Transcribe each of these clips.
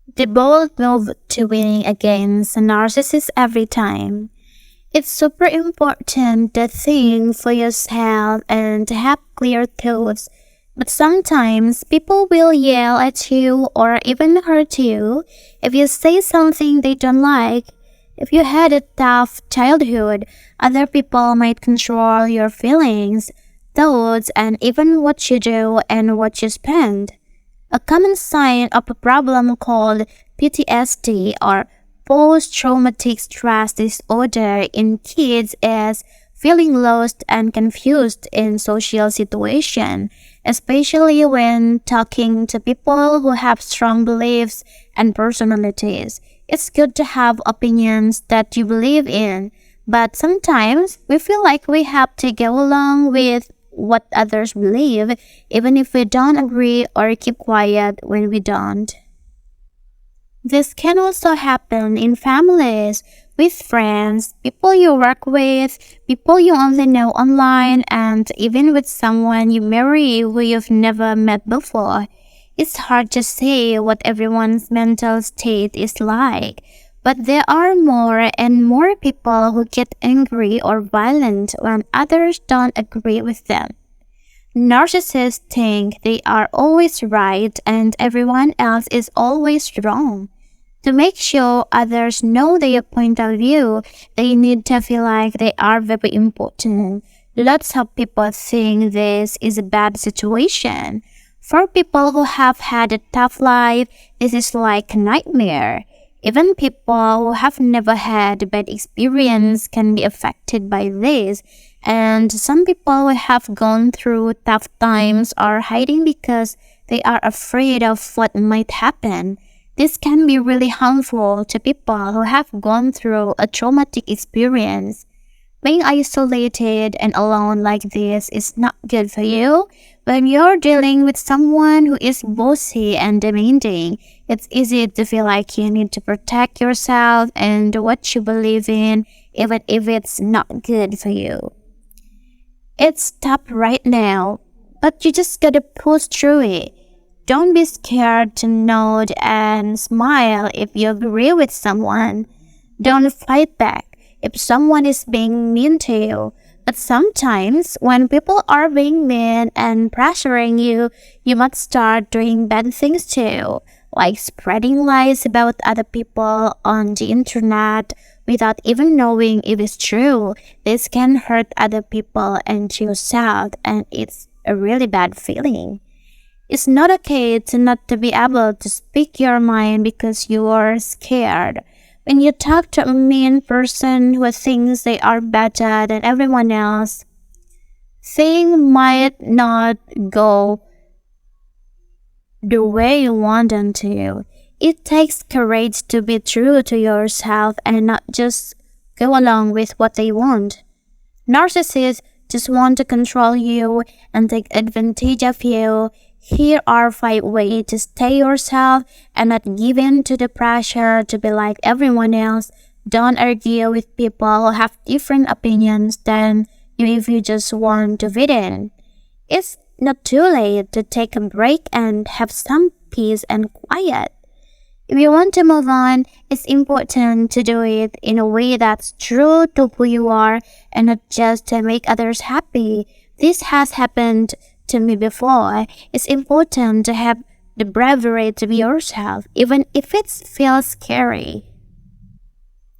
The bold move to winning against a narcissist every time. It's super important to think for yourself and to have clear thoughts. But sometimes people will yell at you or even hurt you if you say something they don't like. If you had a tough childhood, other people might control your feelings, thoughts, and even what you do and what you spend. A common sign of a problem called PTSD or post-traumatic stress disorder in kids is feeling lost and confused in social situations, especially when talking to people who have strong beliefs and personalities. It's good to have opinions that you believe in, but sometimes we feel like we have to go along with what others believe, even if we don't agree or keep quiet when we don't. This can also happen in families, with friends, people you work with, people you only know online, and even with someone you marry who you've never met before. It's hard to say what everyone's mental state is like, but there are more and more people who get angry or violent when others don't agree with them. Narcissists think they are always right and everyone else is always wrong. To make sure others know their point of view, they need to feel like they are very important. Lots of people think this is a bad situation. For people who have had a tough life, this is like a nightmare. Even people who have never had a bad experience can be affected by this, and some people who have gone through tough times are hiding because they are afraid of what might happen. This can be really harmful to people who have gone through a traumatic experience. Being isolated and alone like this is not good for you. When you're dealing with someone who is bossy and demanding, it's easy to feel like you need to protect yourself and what you believe in, even if it's not good for you. It's tough right now, but you just gotta push through it. Don't be scared to nod and smile if you agree with someone. Don't fight back if someone is being mean to you. But sometimes, when people are being mean and pressuring you, you must start doing bad things too, like spreading lies about other people on the internet without even knowing if it's true. This can hurt other people and yourself, and it's a really bad feeling. It's not okay to not to be able to speak your mind because you are scared. When you talk to a mean person who thinks they are better than everyone else, things might not go the way you want them to. It takes courage to be true to yourself and not just go along with what they want. Narcissists just want to control you and take advantage of you. Here are 5 ways to stay yourself and not give in to the pressure to be like everyone else. Don't argue with people who have different opinions than you if you just want to fit in. It's not too late to take a break and have some peace and quiet. If you want to move on, it's important to do it in a way that's true to who you are and not just to make others happy. This has happened to me before. It's important to have the bravery to be yourself, even if it feels scary.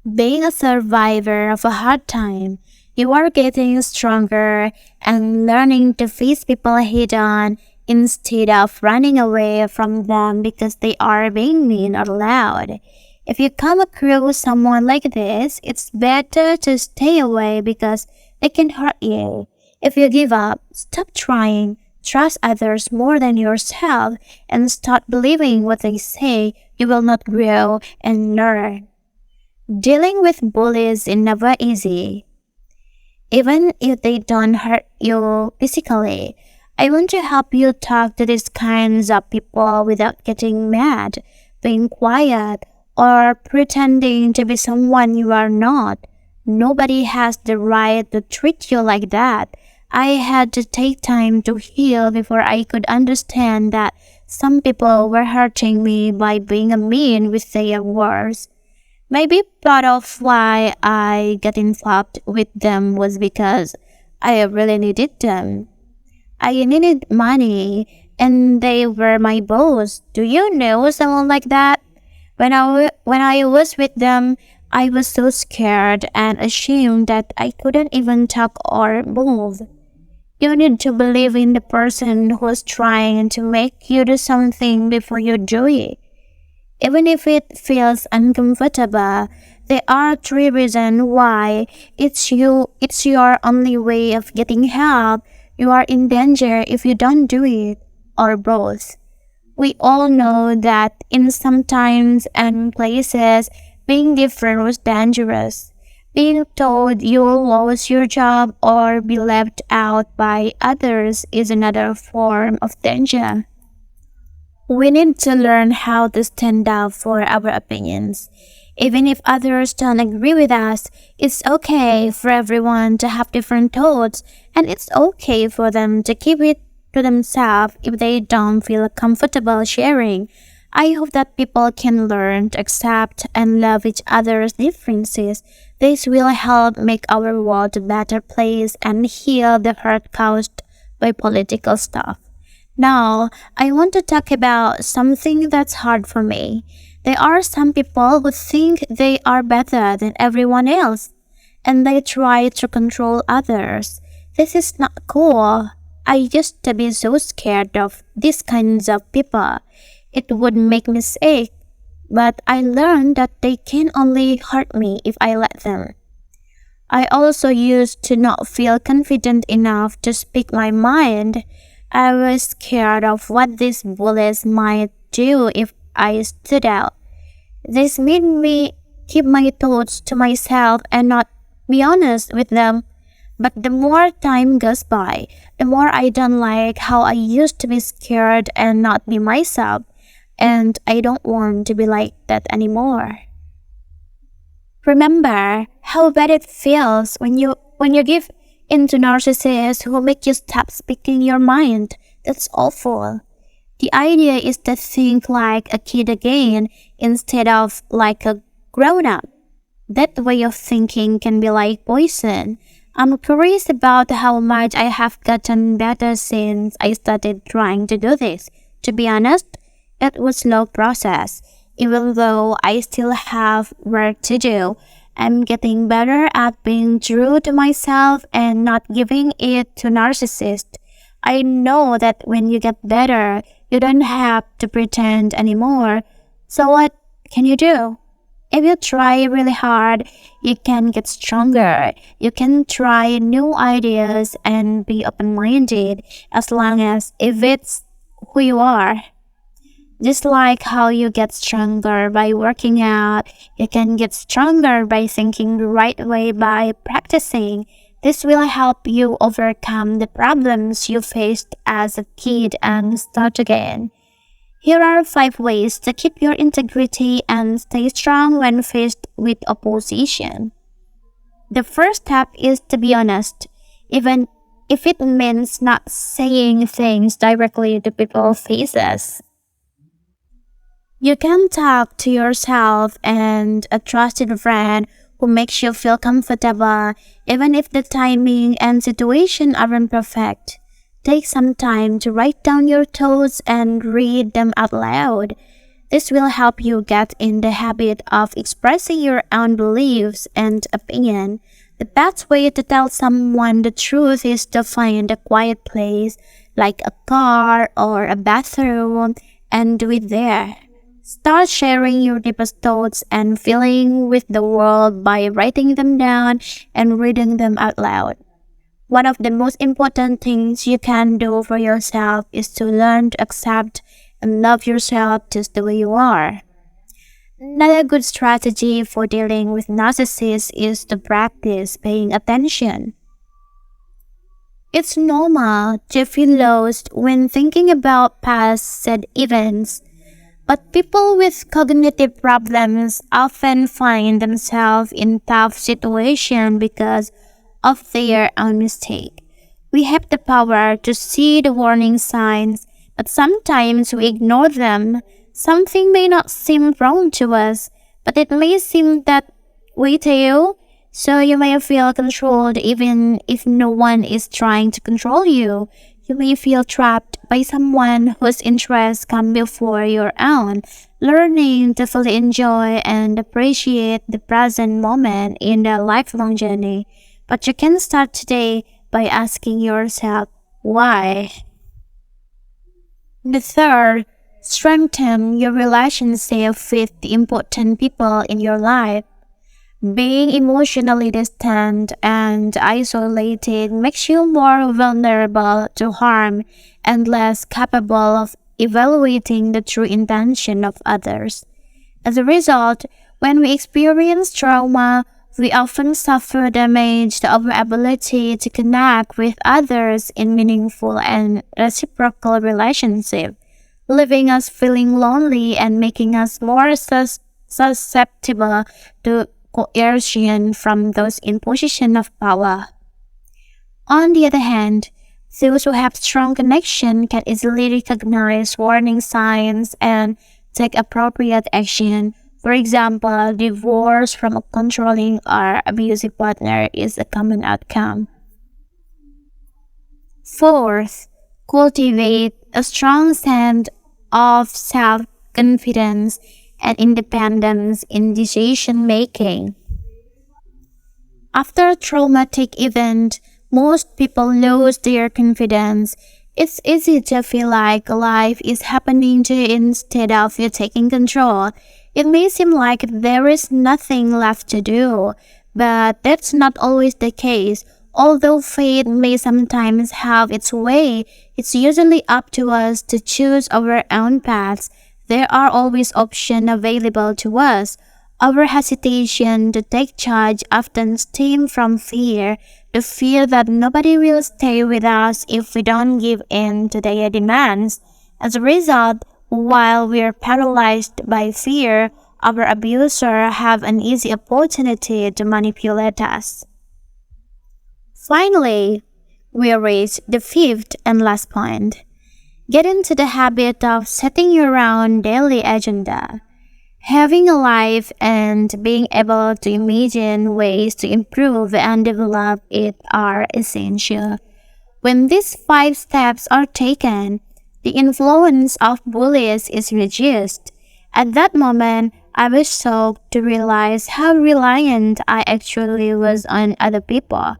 Being a survivor of a hard time, you are getting stronger and learning to face people head on instead of running away from them because they are being mean or loud. If you come across someone like this, it's better to stay away because they can hurt you. If you give up, stop trying, trust others more than yourself, and start believing what they say. You will not grow and learn. Dealing with bullies is never easy, even if they don't hurt you physically. I want to help you talk to these kinds of people without getting mad, being quiet, or pretending to be someone you are not. Nobody has the right to treat you like that. I had to take time to heal before I could understand that some people were hurting me by being mean with their words. Maybe part of why I got involved with them was because I really needed them. I needed money and they were my boss. Do you know someone like that? When I was with them, I was so scared and ashamed that I couldn't even talk or move. You need to believe in the person who's trying to make you do something before you do it. Even if it feels uncomfortable, there are three reasons why it's your only way of getting help. You are in danger if you don't do it, or both. We all know that in some times and places, being different was dangerous. Being told you'll lose your job or be left out by others is another form of danger. We need to learn how to stand up for our opinions. Even if others don't agree with us, it's okay for everyone to have different thoughts, and it's okay for them to keep it to themselves if they don't feel comfortable sharing. I hope that people can learn to accept and love each other's differences. This will help make our world a better place and heal the hurt caused by political stuff. Now, I want to talk about something that's hard for me. There are some people who think they are better than everyone else, and they try to control others. This is not cool. I used to be so scared of these kinds of people. It would make me sick, but I learned that they can only hurt me if I let them. I also used to not feel confident enough to speak my mind. I was scared of what these bullies might do if I stood out. This made me keep my thoughts to myself and not be honest with them. But the more time goes by, the more I don't like how I used to be scared and not be myself. And I don't want to be like that anymore. Remember how bad it feels when you give into narcissists who make you stop speaking your mind. That's awful. The idea is to think like a kid again instead of like a grown-up. That way of thinking can be like poison. I'm curious about how much I have gotten better since I started trying to do this. To be honest, it was a slow process. Even though I still have work to do, I'm getting better at being true to myself and not giving it to narcissists. I know that when you get better, you don't have to pretend anymore. So what can you do? If you try really hard, you can get stronger. You can try new ideas and be open-minded as long as if it's who you are. Just like how you get stronger by working out, you can get stronger by thinking the right way by practicing. This will help you overcome the problems you faced as a kid and start again. Here are 5 ways to keep your integrity and stay strong when faced with opposition. The first step is to be honest, even if it means not saying things directly to people's faces. You can talk to yourself and a trusted friend who makes you feel comfortable, even if the timing and situation aren't perfect. Take some time to write down your thoughts and read them out loud. This will help you get in the habit of expressing your own beliefs and opinion. The best way to tell someone the truth is to find a quiet place, like a car or a bathroom, and do it there. Start sharing your deepest thoughts and feelings with the world by writing them down and reading them out loud. One of the most important things you can do for yourself is to learn to accept and love yourself just the way you are. Another good strategy for dealing with narcissists is to practice paying attention. It's normal to feel lost when thinking about past sad events. But people with cognitive problems often find themselves in tough situations because of their own mistake. We have the power to see the warning signs, But sometimes we ignore them. Something may not seem wrong to us, but it may seem that way to you. So you may feel controlled even if no one is trying to control you. You may feel trapped by someone whose interests come before your own. Learning to fully enjoy and appreciate the present moment in the lifelong journey. But you can start today by asking yourself, why? The third, strengthen your relationship with the important people in your life. Being emotionally distant and isolated makes you more vulnerable to harm and less capable of evaluating the true intention of others. As a result, when we experience trauma, we often suffer damage to our ability to connect with others in meaningful and reciprocal relationships, leaving us feeling lonely and making us more susceptible to coercion from those in position of power. On the other hand, those who have strong connection can easily recognize warning signs and take appropriate action. For example, divorce from a controlling or abusive partner is a common outcome. Fourth, cultivate a strong sense of self-confidence and independence in decision making. After a traumatic event, most people lose their confidence. It's easy to feel like life is happening to you instead of you taking control. It may seem like there is nothing left to do, but that's not always the case. Although fate may sometimes have its way, it's usually up to us to choose our own paths. There are always options available to us. Our hesitation to take charge often stems from fear, the fear that nobody will stay with us if we don't give in to their demands. As a result, while we're paralyzed by fear, our abusers have an easy opportunity to manipulate us. Finally, we reach the fifth and last point. Get into the habit of setting your own daily agenda. Having a life and being able to imagine ways to improve and develop it are essential. When these 5 steps are taken, the influence of bullies is reduced. At that moment, I was shocked to realize how reliant I actually was on other people.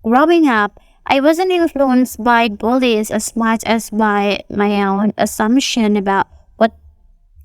Growing up, I wasn't influenced by bullies as much as by my own assumption about what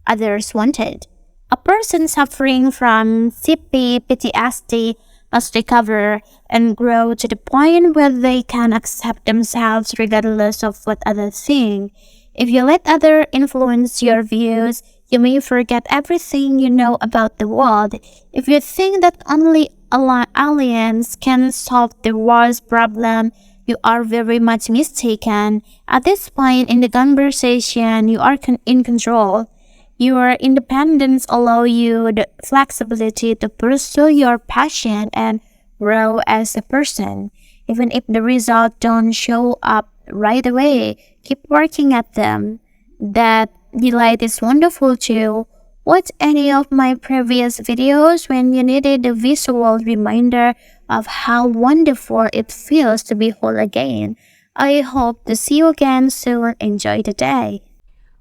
others wanted. A person suffering from PTSD must recover and grow to the point where they can accept themselves regardless of what others think. If you let others influence your views, you may forget everything you know about the world. If you think that only aliens can solve the world's problem, you are very much mistaken. At this point in the conversation, you are in control. Your independence allows you the flexibility to pursue your passion and grow as a person. Even if the results don't show up right away, keep working at them. That delight is wonderful too. Watch any of my previous videos when you needed a visual reminder of how wonderful it feels to be whole again. I hope to see you again soon. Enjoy the day.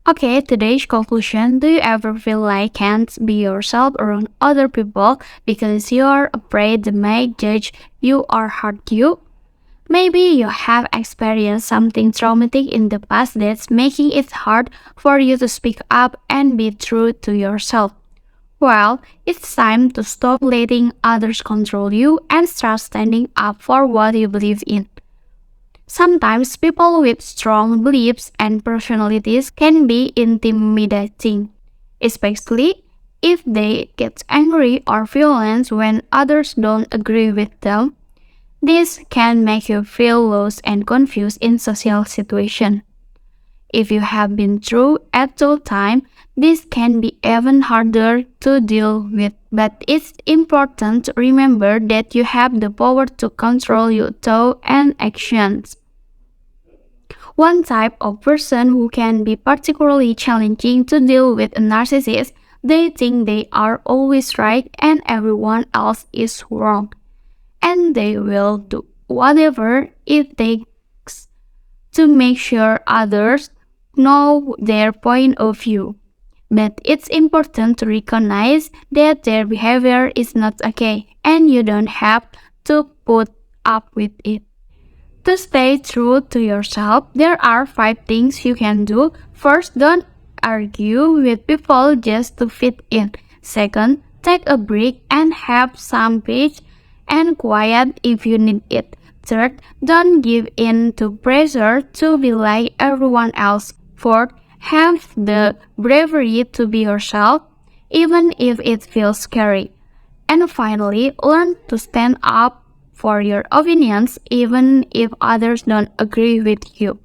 Okay, today's conclusion. Do you ever feel like can't be yourself around other people because you're afraid they may judge you or hurt you? Maybe you have experienced something traumatic in the past that's making it hard for you to speak up and be true to yourself. Well, it's time to stop letting others control you and start standing up for what you believe in. Sometimes people with strong beliefs and personalities can be intimidating, especially if they get angry or violent when others don't agree with them. This can make you feel lost and confused in social situations. If you have been through adult time, this can be even harder to deal with, but it's important to remember that you have the power to control your thoughts and actions. One type of person who can be particularly challenging to deal with a narcissist, they think they are always right and everyone else is wrong. And they will do whatever it takes to make sure others know their point of view. But it's important to recognize that their behavior is not okay and you don't have to put up with it. To stay true to yourself, there are 5 things you can do. First, don't argue with people just to fit in. Second, take a break and have some peace and quiet if you need it. Third, don't give in to pressure to be like everyone else. Fourth, have the bravery to be yourself, even if it feels scary. And finally, learn to stand up for your opinions even if others don't agree with you.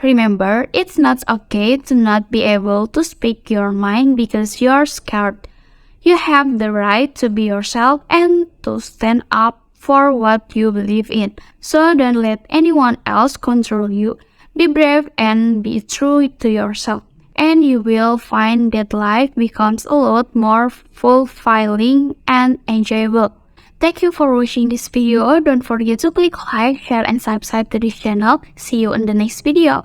Remember, it's not okay to not be able to speak your mind because you're scared. You have the right to be yourself and to stand up for what you believe in. So don't let anyone else control you. Be brave and be true to yourself. And you will find that life becomes a lot more fulfilling and enjoyable. Thank you for watching this video. Don't forget to click like, share, and subscribe to this channel. See you in the next video.